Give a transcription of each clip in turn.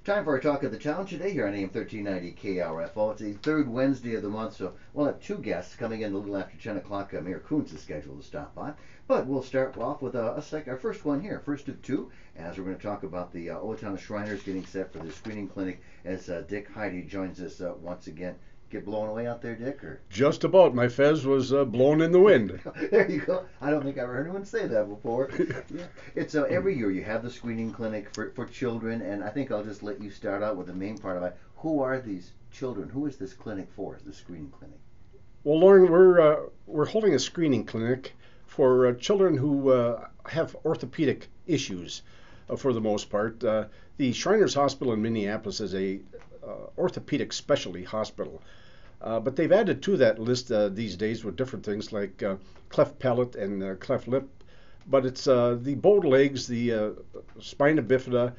Time for our talk of the town today here on AM 1390 KRFO. It's the third Wednesday of the month, so we'll have two guests coming in a little after 10 o'clock. Mayor Coons is scheduled to stop by. But we'll start off with our first one here, first of two, as we're going to talk about the Owatonna Shriners getting set for the screening clinic as Dick Heide joins us once again. Get blown away out there, Dick? Or Just about. My fez was blown in the wind. There you go. I don't think I've heard anyone say that before. Yeah. It's every year you have the screening clinic for children, and I think I'll just let you start out with the main part of it. Who are these children? Who is this clinic for, the screening clinic? Well, Lauren, we're holding a screening clinic for children who have orthopedic issues for the most part. The Shriners Hospital in Minneapolis is a orthopedic specialty hospital. But they've added to that list these days with different things like cleft palate and cleft lip. But it's the bowed legs, the spina bifida,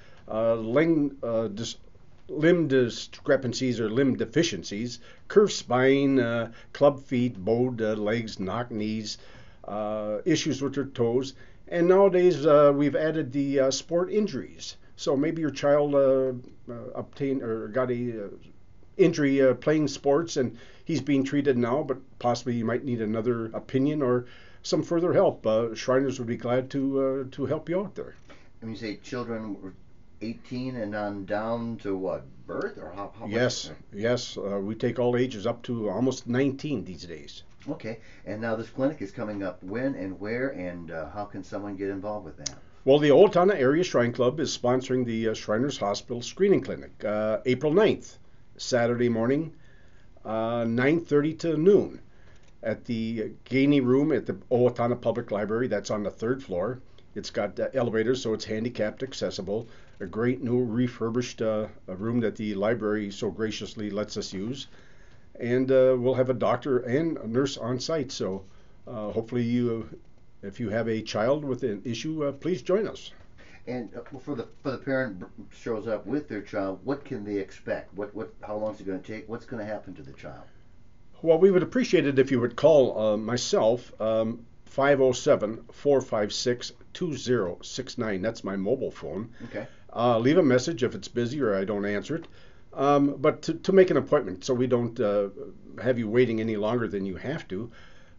limb discrepancies or limb deficiencies, curved spine, club feet, bowed legs, knock knees, issues with their toes. And nowadays we've added the sport injuries. So maybe your child obtained or got a injury playing sports and he's being treated now, but possibly you might need another opinion or some further help. Shriners would be glad to help you out there. And you say children 18 and on down to what, birth or how Yes, we take all ages up to almost 19 these days. Okay, and now this clinic is coming up when and where, and how can someone get involved with that? Well, the Owatonna Area Shrine Club is sponsoring the Shriners Hospital Screening Clinic, April 9th, Saturday morning, 9:30 to noon, at the Gainey Room at the Owatonna Public Library. That's on the third floor. It's got elevators, so it's handicapped accessible. A great new refurbished room that the library so graciously lets us use. And we'll have a doctor and a nurse on site, so hopefully if you have a child with an issue, please join us. And for the parent shows up with their child, what can they expect? How long is it going to take? What's going to happen to the child? Well, we would appreciate it if you would call myself, 507-456-2069. That's my mobile phone. Okay. Leave a message if it's busy or I don't answer it. But to make an appointment so we don't have you waiting any longer than you have to.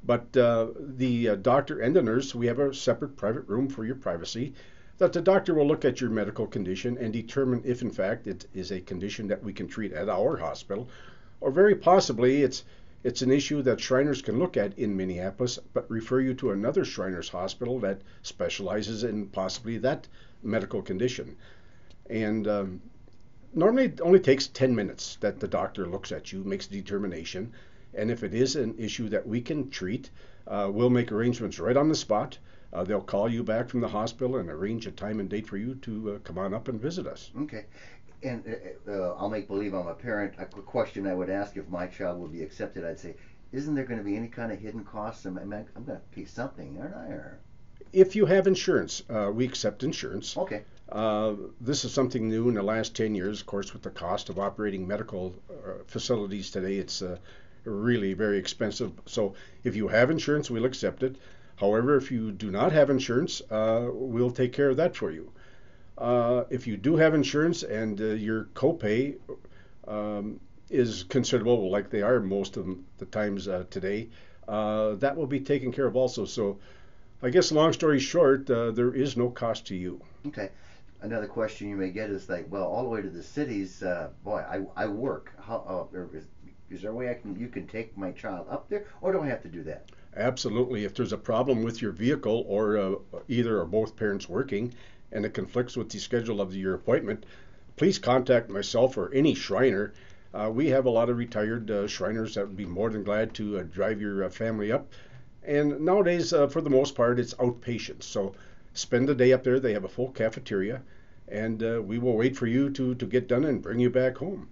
But the doctor and the nurse, we have a separate private room for your privacy, that the doctor will look at your medical condition and determine if in fact it is a condition that we can treat at our hospital, or very possibly it's an issue that Shriners can look at in Minneapolis, but refer you to another Shriners hospital that specializes in possibly that medical condition. And normally it only takes 10 minutes that the doctor looks at you, makes a determination, and if it is an issue that we can treat, we'll make arrangements right on the spot. They'll call you back from the hospital and arrange a time and date for you to come on up and visit us. Okay. And I'll make believe I'm a parent. A question I would ask if my child would be accepted, I'd say, isn't there going to be any kind of hidden costs? I'm going to pay something, aren't I? Or... If you have insurance, we accept insurance. Okay. This is something new in the last 10 years. Of course, with the cost of operating medical facilities today, it's really very expensive. So if you have insurance, we'll accept it. However, if you do not have insurance, we'll take care of that for you. If you do have insurance and your copay is considerable, like they are most of the times today, that will be taken care of also. So I guess long story short, there is no cost to you. Okay. Another question you may get is like, well, all the way to the cities, boy, I work. How is there a way you can take my child up there, or do I have to do that? Absolutely. If there's a problem with your vehicle or either or both parents working and it conflicts with the schedule of your appointment, please contact myself or any Shriner. We have a lot of retired Shriners that would be more than glad to drive your family up. And nowadays, for the most part, it's outpatient. So spend the day up there. They have a full cafeteria, and we will wait for you to get done and bring you back home.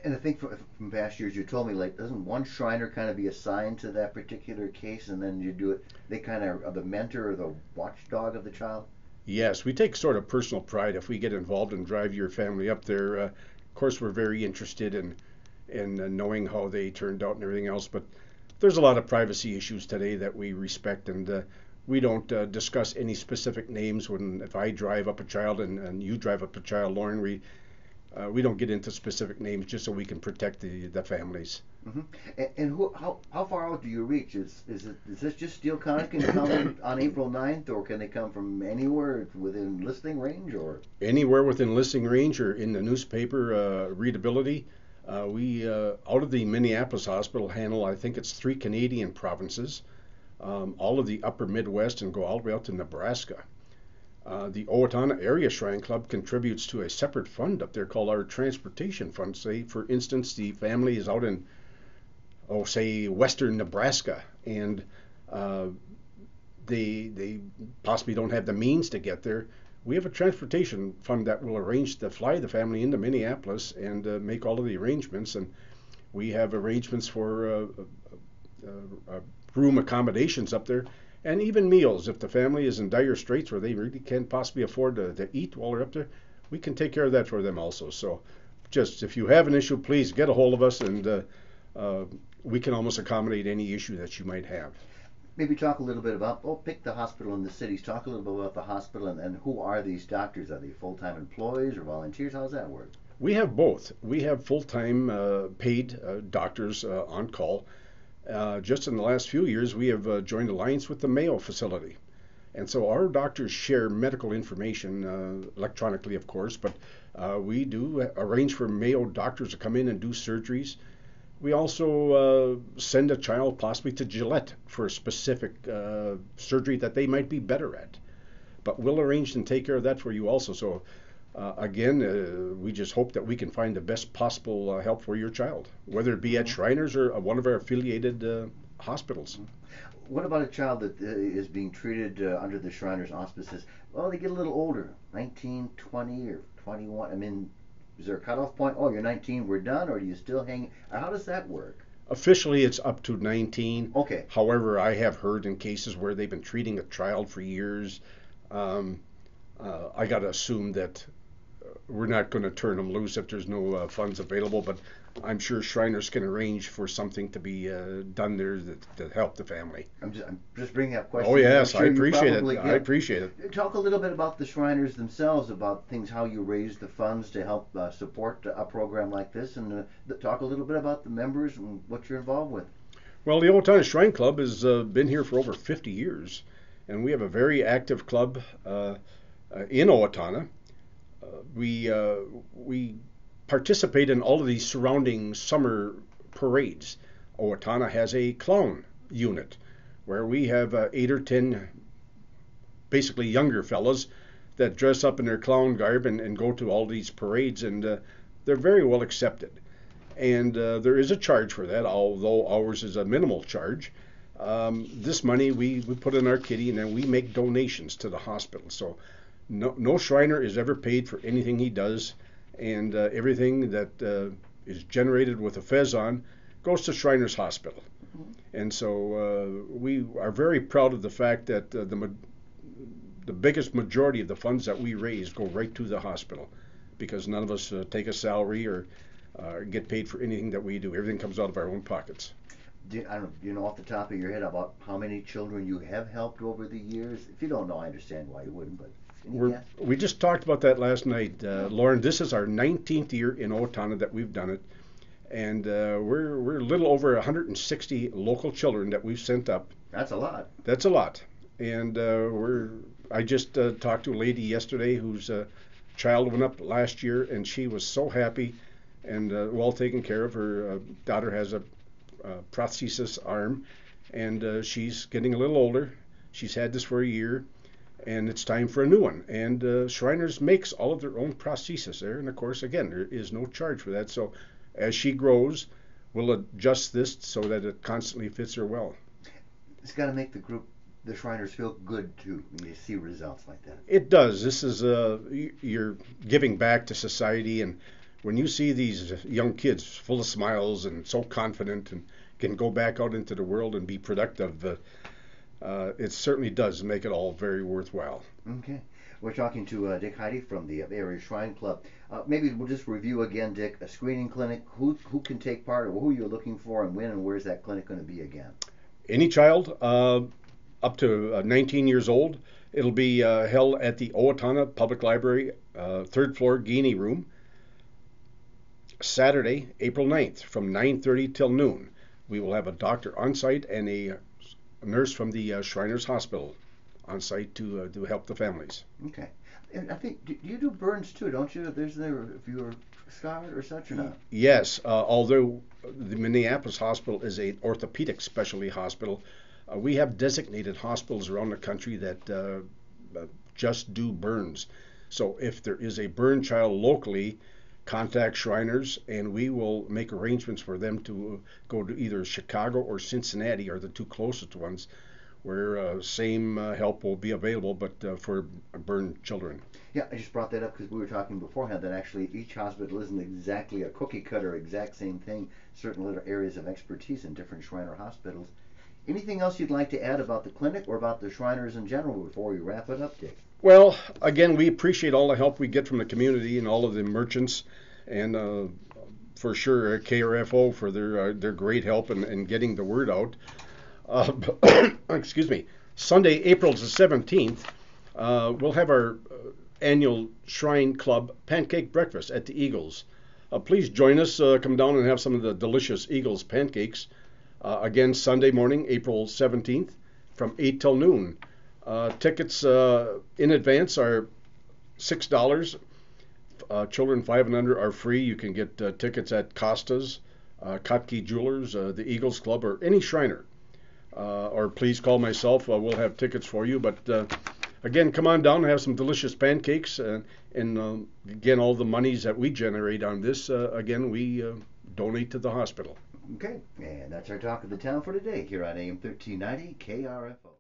And I think from past years, you told me, like, doesn't one Shriner kind of be assigned to that particular case, and then you do it, they kind of are the mentor or the watchdog of the child? Yes, we take sort of personal pride if we get involved and drive your family up there. Of course, we're very interested in knowing how they turned out and everything else, but there's a lot of privacy issues today that we respect, and we don't discuss any specific names. If I drive up a child and you drive up a child, Lauren, We don't get into specific names just so we can protect the families. Hmm. And how far out do you reach? Is this just Steele County can come on April 9th, or can they come from anywhere within listening range, or? Anywhere within listening range or in the newspaper readability. We out of the Minneapolis hospital handle, I think it's 3 Canadian provinces, all of the upper Midwest, and go all the way out to Nebraska. The Owatonna Area Shrine Club contributes to a separate fund up there called our Transportation Fund. Say, for instance, the family is out in, say, western Nebraska, and they possibly don't have the means to get there. We have a transportation fund that will arrange to fly the family into Minneapolis and make all of the arrangements. And we have arrangements for room accommodations up there, and even meals. If the family is in dire straits where they really can't possibly afford to eat while they're up there, we can take care of that for them also. So just if you have an issue, please get a hold of us, and we can almost accommodate any issue that you might have. Maybe talk a little bit about, pick the hospital in the cities. Talk a little bit about the hospital, and who are these doctors? Are they full-time employees or volunteers? How does that work? We have both. We have full-time paid doctors on call. Just in the last few years, we have joined alliance with the Mayo facility. And so our doctors share medical information electronically, of course, but we do arrange for Mayo doctors to come in and do surgeries. We also send a child possibly to Gillette for a specific surgery that they might be better at. But we'll arrange and take care of that for you also. So again, we just hope that we can find the best possible help for your child, whether it be at Shriners or one of our affiliated hospitals. What about a child that is being treated under the Shriners auspices? Well, they get a little older, 19, 20, or 21. I mean, is there a cutoff point? Oh, you're 19, we're done, or do you still hang? How does that work? Officially, it's up to 19. Okay. However, I have heard in cases where they've been treating a child for years. I got to assume that we're not going to turn them loose if there's no funds available, but I'm sure Shriners can arrange for something to be done there to help the family. I'm just bringing up questions. Oh yes, sure I appreciate it. I appreciate it. Talk a little bit about the Shriners themselves, about things, how you raise the funds to help support a program like this, and talk a little bit about the members and what you're involved with. Well, the Owatonna Shrine Club has been here for over 50 years, and we have a very active club in Owatonna. We participate in all of these surrounding summer parades. Owatonna has a clown unit where we have 8 or 10 basically younger fellas that dress up in their clown garb and go to all these parades, and they're very well accepted. And there is a charge for that, although ours is a minimal charge. This money we put in our kitty, and then we make donations to the hospital. So no Shriner is ever paid for anything he does, and everything that is generated with a fez on goes to Shriners Hospital. Mm-hmm. And so we are very proud of the fact that the biggest majority of the funds that we raise go right to the hospital, because none of us take a salary or get paid for anything that we do. Everything comes out of our own pockets. Do you know off the top of your head about how many children you have helped over the years? If you don't know, I understand why you wouldn't, but we just talked about that last night. Lauren, this is our 19th year in Owatonna that we've done it, and we're a little over 160 local children that we've sent up. That's a lot. That's a lot. And I just talked to a lady yesterday whose child went up last year, and she was so happy and well taken care of. Her daughter has a prosthesis arm, and she's getting a little older. She's had this for a year, and it's time for a new one. And Shriners makes all of their own prosthesis there, and of course, again, there is no charge for that. So as she grows, we'll adjust this so that it constantly fits her well. It's got to make the Shriners feel good too when you see results like that. It does. This is you're giving back to society, and when you see these young kids full of smiles and so confident and can go back out into the world and be productive, it certainly does make it all very worthwhile. Okay. We're talking to Dick Heide from the Area Shrine Club. Maybe we'll just review again, Dick, a screening clinic. Who can take part, or who you're looking for, and when, and where's that clinic going to be again? Any child up to 19 years old. It'll be held at the Owatonna Public Library, 3rd floor, Guinea Room. Saturday, April 9th, from 9:30 till noon. We will have a doctor on site and a nurse from the Shriners Hospital on site to help the families. Okay. And I think, do you do burns too, don't you? If if you were scarred or such or not? Yes, although the Minneapolis Hospital is an orthopedic specialty hospital, we have designated hospitals around the country that just do burns. So if there is a burn child locally, contact Shriners and we will make arrangements for them to go to either Chicago or Cincinnati, are the two closest ones, where same help will be available, but for burn children. Yeah, I just brought that up because we were talking beforehand that actually each hospital isn't exactly a cookie cutter, exact same thing. Certain little areas of expertise in different Shriner hospitals. Anything else you'd like to add about the clinic or about the Shriners in general before we wrap it up, Dick? Well, again, we appreciate all the help we get from the community and all of the merchants, and for sure KRFO for their great help in getting the word out. Excuse me. Sunday, April the 17th, we'll have our annual Shrine Club Pancake Breakfast at the Eagles. Please join us. Come down and have some of the delicious Eagles pancakes. Again, Sunday morning, April 17th, from 8 till noon. Tickets in advance are $6. Children 5 and under are free. You can get tickets at Costa's, Kotke Jewelers, the Eagles Club, or any Shriner. Or please call myself. We'll have tickets for you. But again, come on down and have some delicious pancakes. And again, all the monies that we generate on this, again, we donate to the hospital. Okay, and that's our talk of the town for today here on AM 1390 KRFO.